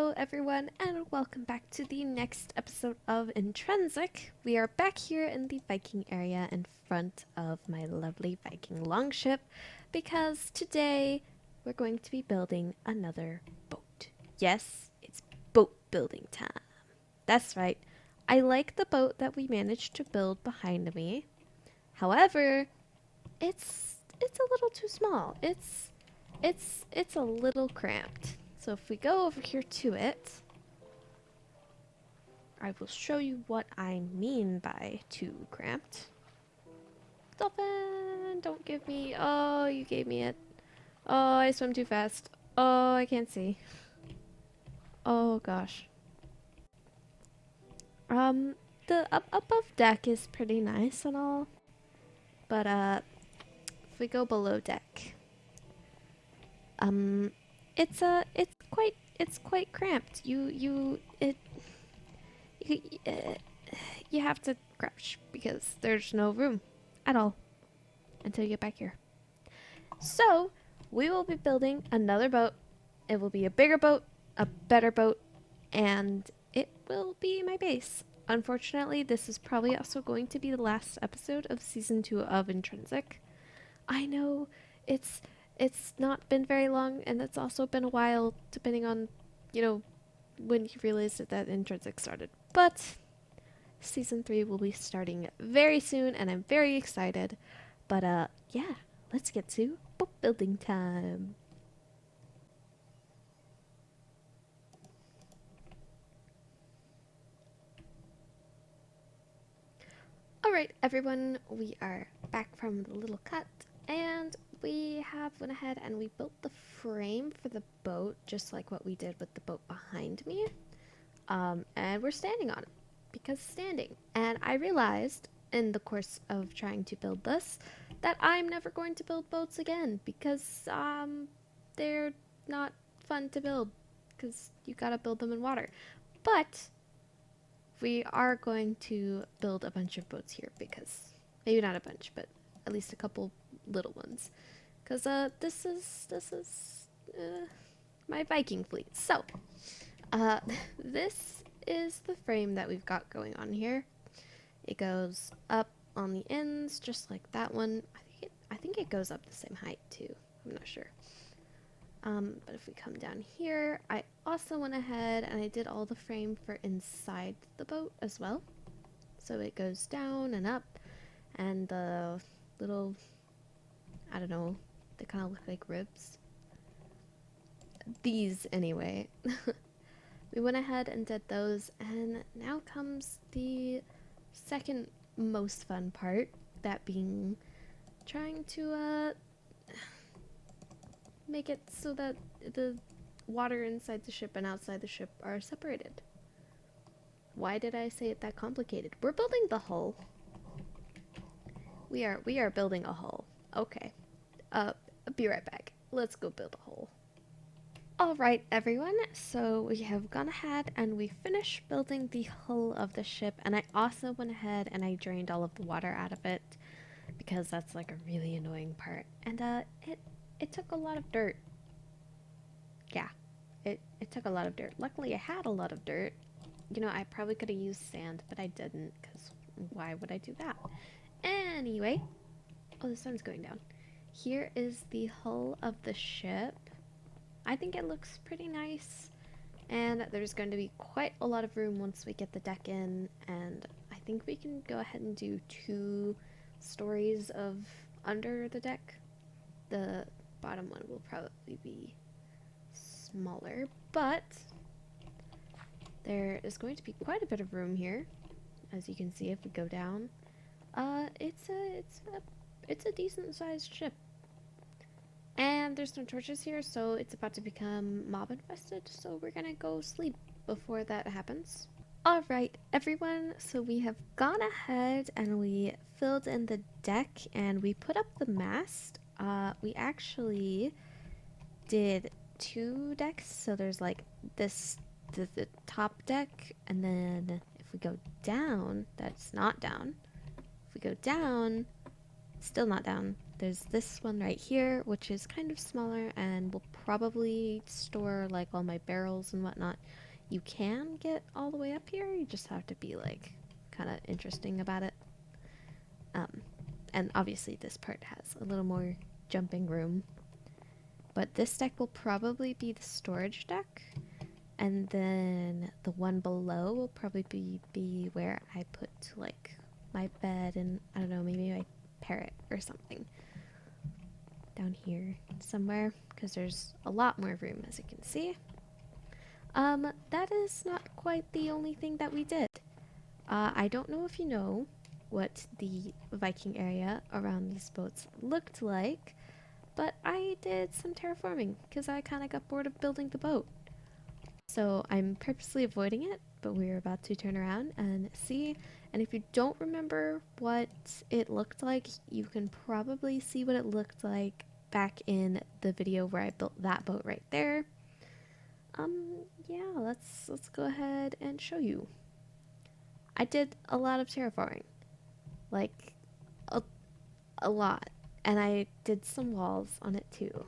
Hello everyone and welcome back to the next episode of Intrinsic. We are back here in the Viking area in front of my lovely Viking longship because today we're going to be building another boat. Yes, it's boat building time. That's right. I like the boat that we managed to build behind me. However, it's a little too small. It's a little cramped. So if we go over here to it, I will show you what I mean by too cramped. Dolphin, don't give me. Oh, you gave me it. Oh, I swim too fast. Oh, I can't see. Oh gosh. The above deck is pretty nice and all, but if we go below deck, it's quite cramped. You have to crouch because there's no room at all until you get back here. So we will be building another boat. It will be a bigger boat, a better boat, and it will be my base. Unfortunately, this is probably also going to be the last episode of season 2 of Intrinsic. I know it's not been very long, and it's also been a while, depending on, when you realized that Intrinsic started. But season 3 will be starting very soon, and I'm very excited. But yeah, let's get to boat building time. Alright everyone, we are back from the little cut, and we have went ahead and we built the frame for the boat just like what we did with the boat behind me. And we're standing on it because standing. And I realized in the course of trying to build this that I'm never going to build boats again because they're not fun to build because you gotta build them in water. But we are going to build a bunch of boats here because maybe not a bunch, but at least a couple little ones. Because this is my Viking fleet. So this is the frame that we've got going on here. It goes up on the ends just like that one. I think it goes up the same height too. I'm not sure. But if we come down here, I also went ahead and I did all the frame for inside the boat as well. So it goes down and up, and the little, I don't know, they kind of look like ribs. These anyway. We went ahead and did those, and now comes the second most fun part, that being trying to make it so that the water inside the ship and outside the ship are separated. Why did I say it that complicated? We're building the hull. We are building a hull. Okay. Be right back. Let's go build a hull. Alright everyone, so we have gone ahead and we finished building the hull of the ship, and I also went ahead and I drained all of the water out of it because that's like a really annoying part. And it took a lot of dirt. Yeah, it took a lot of dirt. Luckily I had a lot of dirt. You know, I probably could have used sand, but I didn't, because why would I do that? Anyway, oh, the sun's going down. Here is the hull of the ship. I think it looks pretty nice, and there's going to be quite a lot of room once we get the deck in, and I think we can go ahead and do 2 stories of under the deck. The bottom one will probably be smaller, but there is going to be quite a bit of room here, as you can see if we go down. It's a decent sized ship. And there's no torches here, so it's about to become mob infested, so we're gonna go sleep before that happens. Alright everyone, so we have gone ahead and we filled in the deck and we put up the mast. We actually did 2 decks, so there's like this, the top deck, and then if we go down, that's not down. If we go down, still not down. There's this one right here, which is kind of smaller and will probably store like all my barrels and whatnot. You can get all the way up here, you just have to be like kind of interesting about it. And obviously this part has a little more jumping room. But this deck will probably be the storage deck. And then the one below will probably be where I put like my bed and I don't know, maybe my parrot or something. Down here somewhere, because there's a lot more room as you can see. That is not quite the only thing that we did. I don't know if you know what the Viking area around these boats looked like, but I did some terraforming because I kind of got bored of building the boat. So I'm purposely avoiding it, but we're about to turn around and see. And if you don't remember what it looked like, you can probably see what it looked like back in the video where I built that boat right there. Yeah, let's go ahead and show you. I did a lot of terraforming, like a lot, and I did some walls on it too.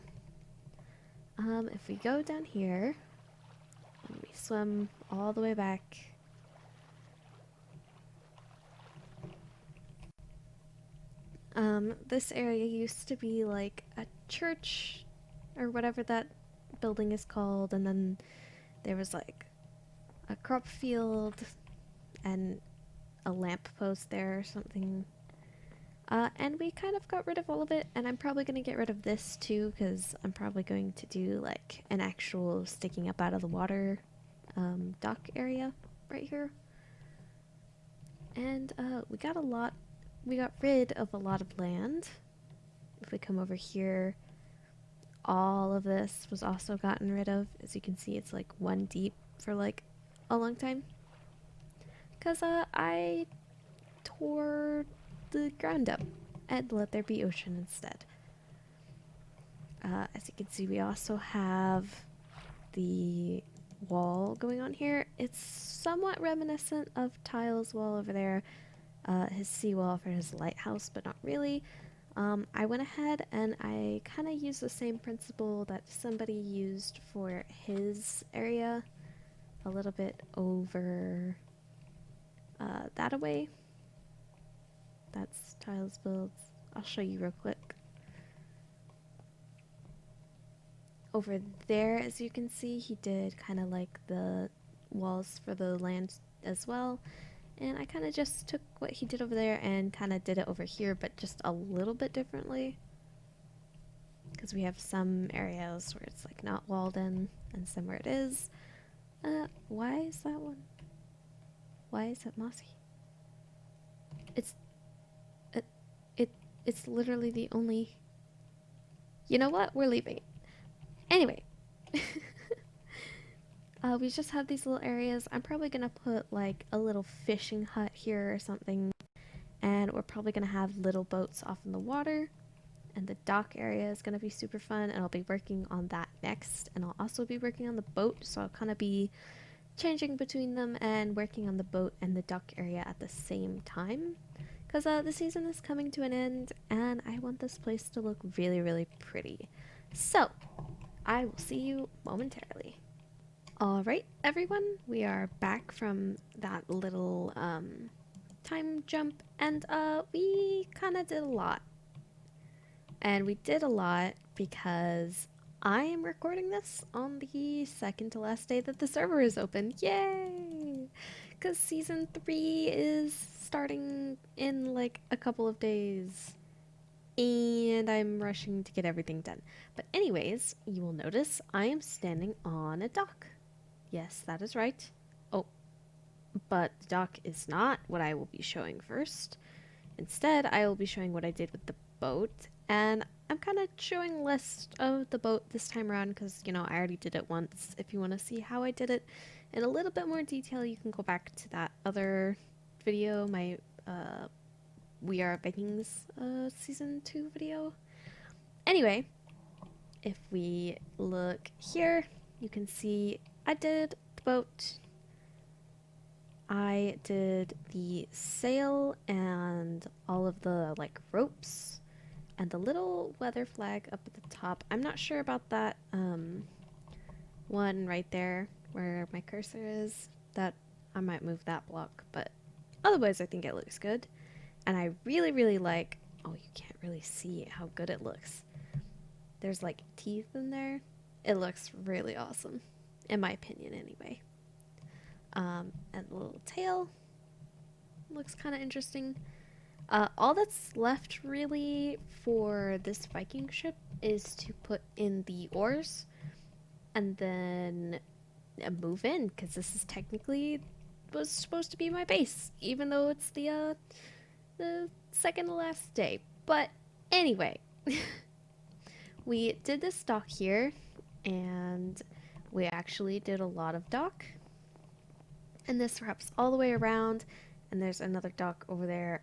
If we go down here, and we swim all the way back. This area used to be like a church or whatever that building is called, and then there was like a crop field and a lamp post there or something. And we kind of got rid of all of it, and I'm probably going to get rid of this too, because I'm probably going to do like an actual sticking up out of the water dock area right here. And we got rid of a lot of land. If we come over here, all of this was also gotten rid of. As you can see, it's like one deep for like a long time. Because I tore the ground up and let there be ocean instead. As you can see, we also have the wall going on here. It's somewhat reminiscent of Tyle's wall over there, his seawall for his lighthouse, but not really. I went ahead and I kind of used the same principle that somebody used for his area, a little bit over that away. That's Tyle's builds. I'll show you real quick. Over there, as you can see, he did kind of like the walls for the land as well. And I kind of just took what he did over there and kind of did it over here, but just a little bit differently. Because we have some areas where it's like not walled in and some where it is. Why is that one? Why is it mossy? It's literally the only... You know what? We're leaving it. Anyway. We just have these little areas. I'm probably going to put like a little fishing hut here or something. And we're probably going to have little boats off in the water. And the dock area is going to be super fun. And I'll be working on that next. And I'll also be working on the boat. So I'll kind of be changing between them and working on the boat and the dock area at the same time. Because the season is coming to an end. And I want this place to look really, really pretty. So I will see you momentarily. Alright everyone, we are back from that little time jump, and we kind of did a lot. And we did a lot because I am recording this on the second to last day that the server is open. Yay! Because season 3 is starting in like a couple of days. And I'm rushing to get everything done. But anyways, you will notice I am standing on a dock. Yes, that is right. Oh, but the dock is not what I will be showing first. Instead, I will be showing what I did with the boat. And I'm kind of showing less of the boat this time around because, you know, I already did it once. If you want to see how I did it in a little bit more detail, you can go back to that other video, my We Are Vikings Season 2 video. Anyway, if we look here, you can see I did the boat, I did the sail and all of the like ropes, And the little weather flag up at the top, I'm not sure about that one right there where my cursor is. That I might move that block, but otherwise I think it looks good. And I really, really like, oh, you can't really see how good it looks. There's like teeth in there. It looks really awesome, in my opinion anyway. And the little tail looks kind of interesting. All that's left really for this Viking ship is to put in the oars and then move in, because this is technically was supposed to be my base, even though it's the second to last day. But anyway, we did this dock here, and we actually did a lot of dock. And this wraps all the way around, and there's another dock over there.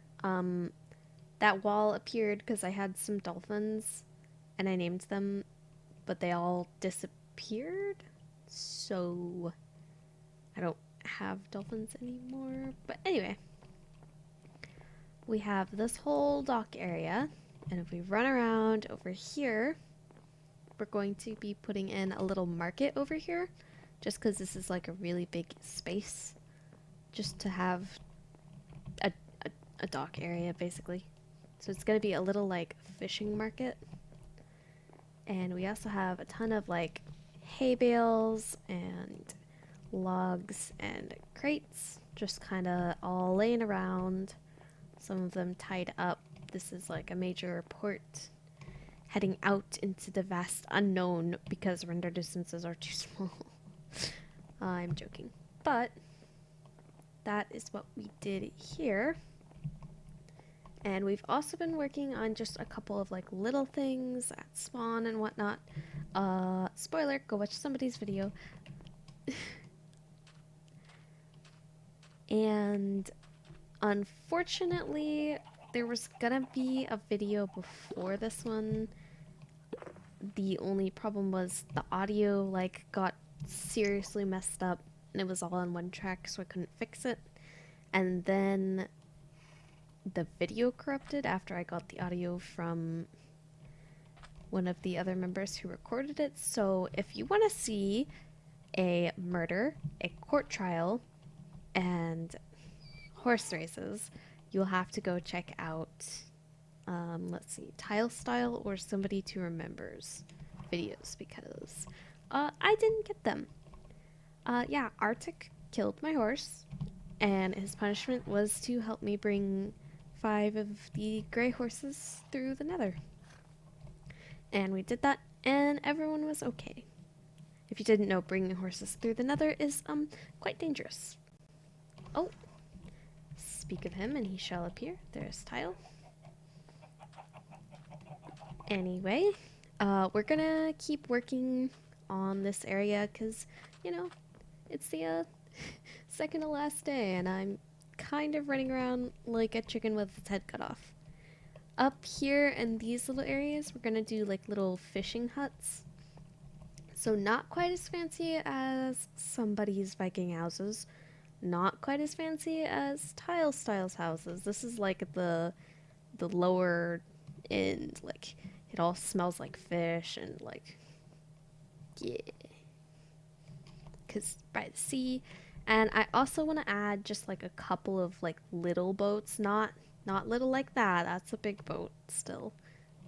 That wall appeared because I had some dolphins, and I named them, but they all disappeared, so I don't have dolphins anymore. But anyway, we have this whole dock area, and if we run around over here, we're going to be putting in a little market over here, just because this is like a really big space, just to have a dock area basically. So it's going to be a little like fishing market. And we also have a ton of like hay bales and logs and crates just kind of all laying around, some of them tied up. This is like a major port heading out into the vast unknown because render distances are too small. I'm joking, but that is what we did here. And we've also been working on just a couple of like little things at spawn and whatnot. Spoiler, go watch somebody's video. And unfortunately, there was gonna be a video before this one. The only problem was the audio like got seriously messed up, and it was all on one track, so I couldn't fix it. And then the video corrupted after I got the audio from one of the other members who recorded it. So if you want to see a murder, a court trial, and horse races, you'll have to go check out let's see, TyleStyle or SomebodytoRemember's videos, because I didn't get them. Yeah, Artic killed my horse, and his punishment was to help me bring 5 of the gray horses through the nether. And we did that, and everyone was okay. If you didn't know, bringing horses through the nether is quite dangerous. Oh, speak of him, and he shall appear. There's Tyle. Anyway, we're gonna keep working on this area because, you know, it's the second to last day, and I'm kind of running around like a chicken with its head cut off. Up here in these little areas, we're gonna do like little fishing huts. So not quite as fancy as somebody's Viking houses, not quite as fancy as TyleStyle's houses. This is like the lower end, like it all smells like fish and like, yeah, because by the sea. And I also want to add just like a couple of like little boats, not little like that, that's a big boat still,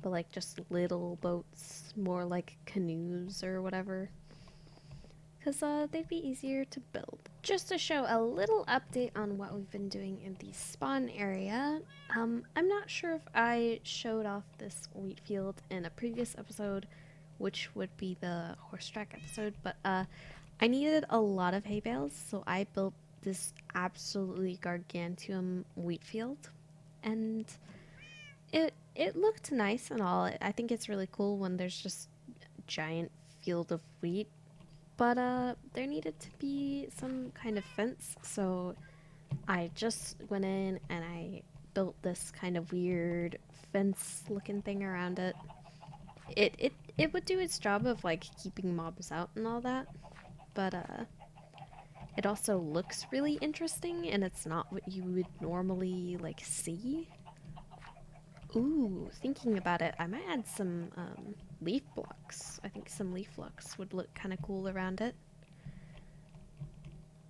but like just little boats, more like canoes or whatever, because they'd be easier to build. Just to show a little update on what we've been doing in the spawn area, I'm not sure if I showed off this wheat field in a previous episode, which would be the horse track episode, but I needed a lot of hay bales, so I built this absolutely gargantuan wheat field, and it looked nice and all. I think it's really cool when there's just a giant field of wheat, but there needed to be some kind of fence, so I just went in and I built this kind of weird fence looking thing around it. It would do its job of like keeping mobs out and all that, but it also looks really interesting, and it's not what you would normally like see. Ooh, thinking about it, I might add some leaf blocks. I think some leaf blocks would look kind of cool around it.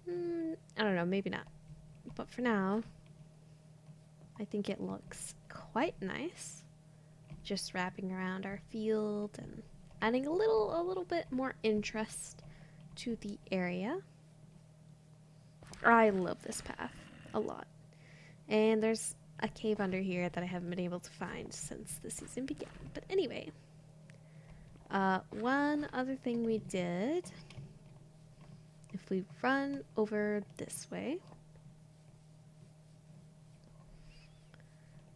I don't know, maybe not. But for now, I think it looks quite nice. Just wrapping around our field and adding a little bit more interest to the area. I love this path a lot. And there's a cave under here that I haven't been able to find since the season began. But anyway, one other thing we did, if we run over this way,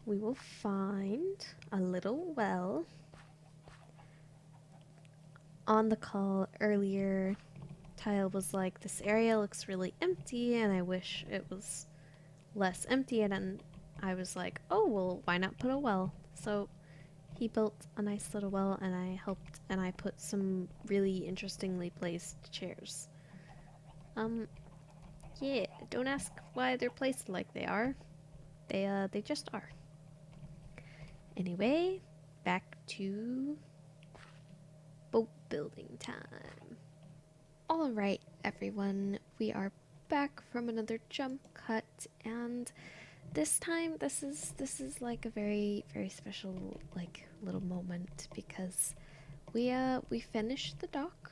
we will find a little well. On the call earlier, Tyle was like, this area looks really empty and I wish it was less empty, and then I was like, oh, well, why not put a well? So he built a nice little well and I helped, and I put some really interestingly placed chairs. Yeah, don't ask why they're placed like they are. They just are. Anyway, back to boat building time. Alright, everyone, we are back from another jump cut, and this time this is like a very special like little moment, because we finished the dock,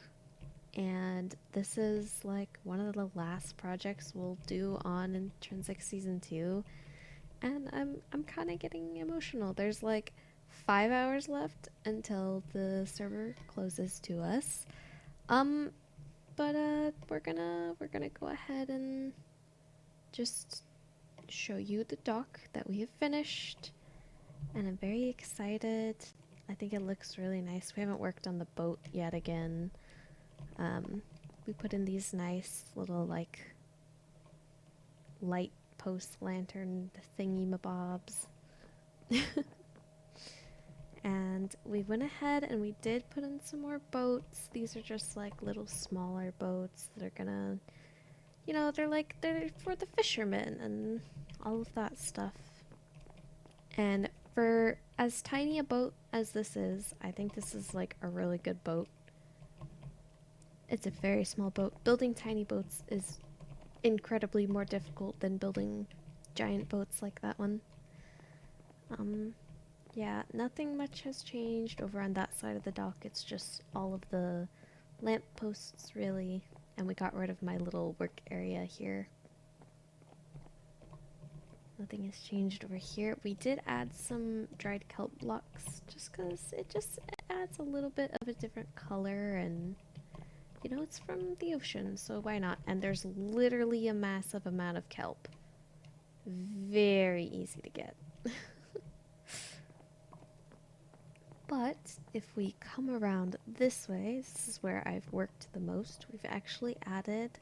and this is like one of the last projects we'll do on Intrinsic Season 2, and I'm kind of getting emotional. There's like 5 hours left until the server closes to us. But we're gonna go ahead and just show you the dock that we have finished, and I'm very excited. I think it looks really nice. We haven't worked on the boat yet again. We put in these nice little like light post lantern thingy mabobs. And we went ahead and we did put in some more boats. These are just like little smaller boats that are gonna, you know, they're for the fishermen and all of that stuff. And for as tiny a boat as this is, I think this is like a really good boat. It's a very small boat. Building tiny boats is incredibly more difficult than building giant boats like that one. Yeah, nothing much has changed over on that side of the dock. It's just all of the lamp posts, really. And we got rid of my little work area here. Nothing has changed over here. We did add some dried kelp blocks just because it adds a little bit of a different color, and you know, it's from the ocean, so why not? And there's literally a massive amount of kelp. Very easy to get. But if we come around this way, this is where I've worked the most. We've actually added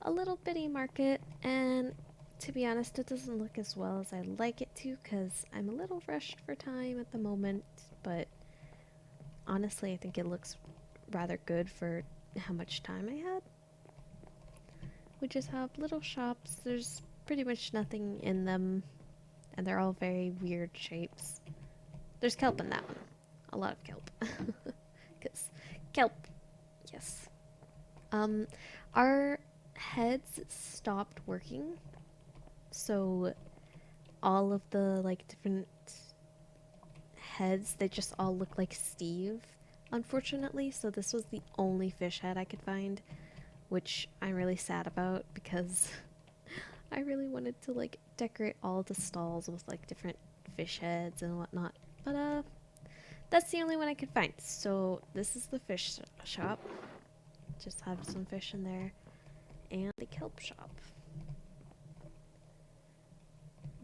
a little bitty market, and to be honest, it doesn't look as well as I'd like it to because I'm a little rushed for time at the moment, but honestly, I think it looks rather good for how much time I had. We just have little shops. There's pretty much nothing in them, and they're all very weird shapes. There's kelp in that one. A lot of kelp. Because kelp, yes. Our heads stopped working, so all of the like different heads, they just all look like Steve, unfortunately. So this was the only fish head I could find, which I'm really sad about because I really wanted to like decorate all the stalls with like different fish heads and whatnot, but that's the only one I could find. So this is the fish shop. Just have some fish in there. And the kelp shop.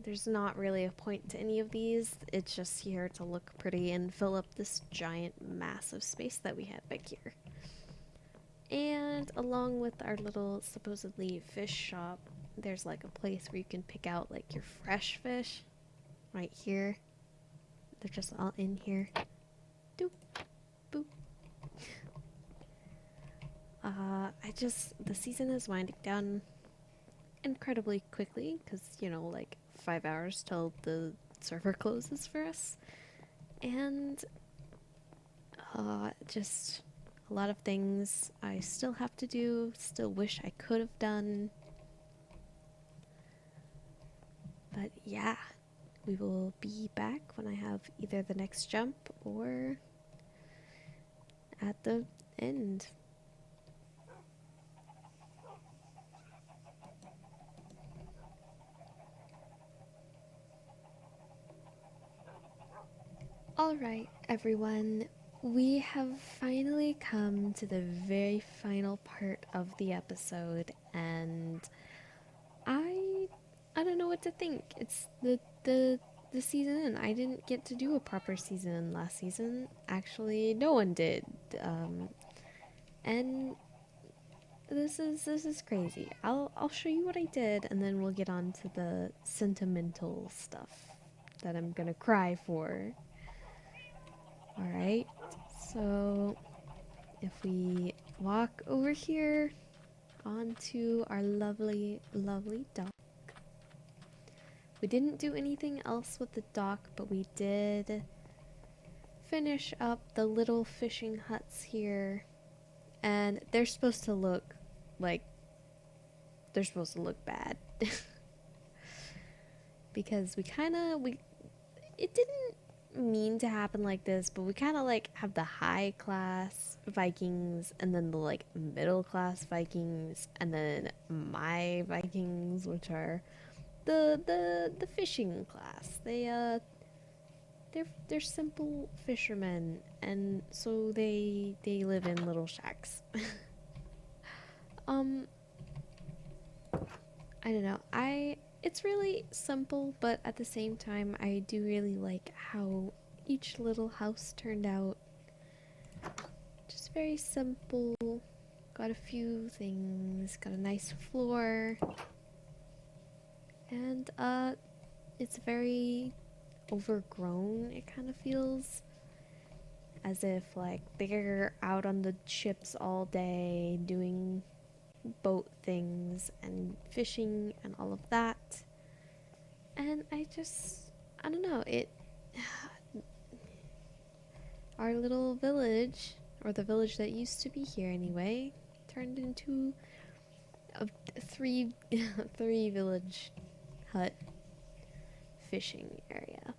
There's not really a point to any of these. It's just here to look pretty and fill up this giant massive space that we had back here. And along with our little supposedly fish shop, there's like a place where you can pick out like your fresh fish. Right here. They're just all in here. Doop, boop. The season is winding down incredibly quickly because, you know, like 5 hours till the server closes for us. And just a lot of things I still have to do, still wish I could have done. But yeah, we will be back when I have either the next jump or at the end. Alright, everyone, we have finally come to the very final part of the episode, and I don't know what to think. It's the season. I didn't get to do a proper season last season. Actually, no one did. And this is crazy. I'll show you what I did, and then we'll get on to the sentimental stuff that I'm gonna cry for. Alright, so if we walk over here onto our lovely, lovely dock. We didn't do anything else with the dock, but we did finish up the little fishing huts here. And they're supposed to look like, they're supposed to look bad. Because it didn't mean to happen like this, but we kind of like have the high class Vikings and then the like middle class Vikings and then my Vikings, which are the fishing class. They're simple fishermen, and so they live in little shacks. I don't know. It's really simple, but at the same time, I do really like how each little house turned out. Just very simple. Got a few things. Got a nice floor. And, it's very overgrown, it kind of feels. As if, like, they're out on the ships all day doing boat things and fishing and all of that. And I don't know, our little village, or the village that used to be here anyway, turned into a three village hut fishing area.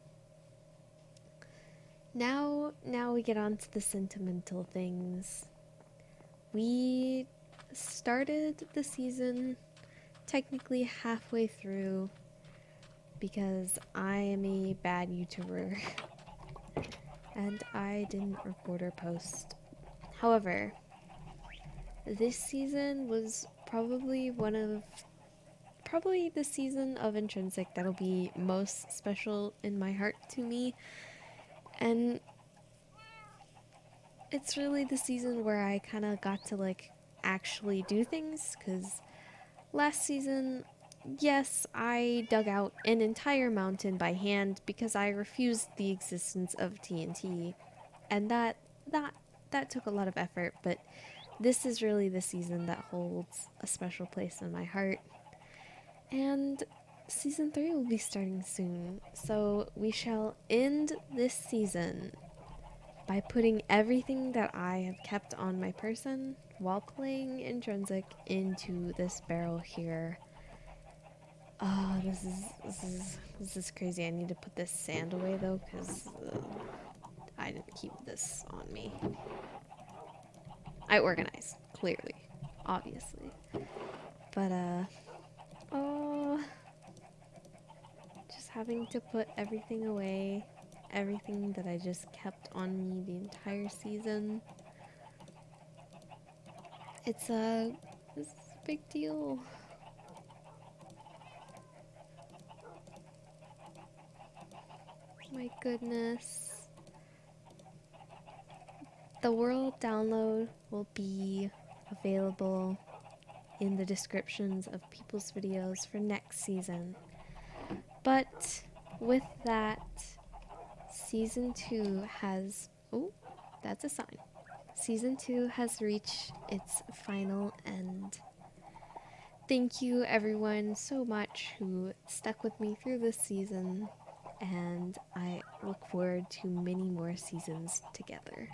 Now we get on to the sentimental things. We started the season technically halfway through because I am a bad YouTuber and I didn't record or post. However, this season was probably the season of Intrinsic that'll be most special in my heart to me. And it's really the season where I kind of got to like actually do things, because last season, yes, I dug out an entire mountain by hand because I refused the existence of TNT, and that took a lot of effort, but this is really the season that holds a special place in my heart. And season 3 will be starting soon, so we shall end this season by putting everything that I have kept on my person while playing Intrinsic into this barrel here. Oh, this is crazy. I need to put this sand away though, because I didn't keep this on me. I organized, clearly, obviously, but oh, just having to put everything away. Everything that I just kept on me the entire season. It's a big deal. My goodness. The world download will be available in the descriptions of people's videos for next season. But with that, Season 2 has... Oh, that's a sign. Season 2 has reached its final end. Thank you everyone so much who stuck with me through this season. and I look forward to many more seasons together.